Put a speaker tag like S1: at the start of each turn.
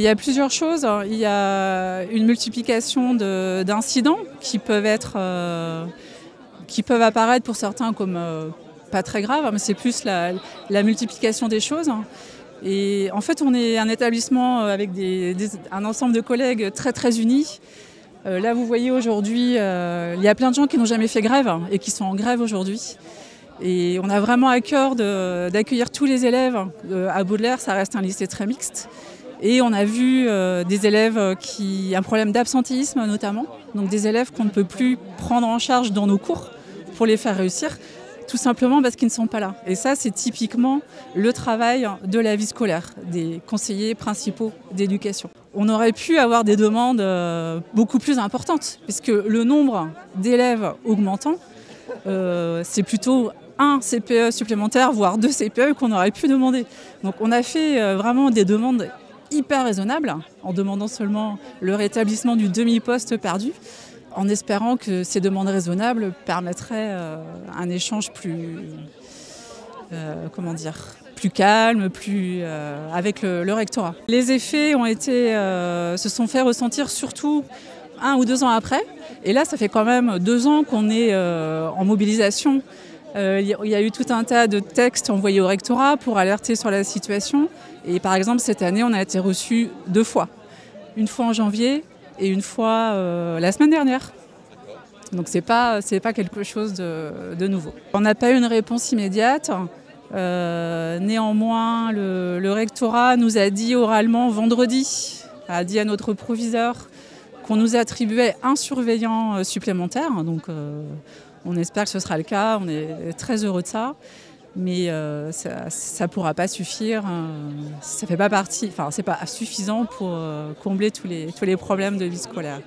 S1: Il y a plusieurs choses. Il y a une multiplication d'incidents qui peuvent apparaître pour certains comme pas très graves, mais c'est plus la multiplication des choses. Et en fait, on est un établissement avec un ensemble de collègues très très unis. Là, vous voyez aujourd'hui, il y a plein de gens qui n'ont jamais fait grève et qui sont en grève aujourd'hui. Et on a vraiment à cœur d'accueillir tous les élèves. À Baudelaire, ça reste un lycée très mixte. Et on a vu des élèves qui ont un problème d'absentéisme notamment. Donc des élèves qu'on ne peut plus prendre en charge dans nos cours pour les faire réussir, tout simplement parce qu'ils ne sont pas là. Et ça, c'est typiquement le travail de la vie scolaire, des conseillers principaux d'éducation. On aurait pu avoir des demandes beaucoup plus importantes, puisque le nombre d'élèves augmentant, c'est plutôt un CPE supplémentaire, voire 2 CPE qu'on aurait pu demander. Donc on a fait vraiment des demandes hyper raisonnables, en demandant seulement le rétablissement du demi-poste perdu, en espérant que ces demandes raisonnables permettraient un échange plus calme, avec le rectorat. Les effets se sont fait ressentir surtout 1 ou 2 ans après. Et là, ça fait quand même 2 ans qu'on est en mobilisation. Il y a eu tout un tas de textes envoyés au rectorat pour alerter sur la situation. Et par exemple, cette année, on a été reçus 2 fois. Une fois en janvier et une fois la semaine dernière. Donc c'est pas quelque chose de nouveau. On n'a pas eu une réponse immédiate. Néanmoins, le rectorat nous a dit oralement vendredi, a dit à notre proviseur qu'on nous attribuait un surveillant supplémentaire. Donc on espère que ce sera le cas, on est très heureux de ça. Mais ça ne pourra pas suffire, ça fait pas partie, c'est pas suffisant pour combler tous les problèmes de vie scolaire.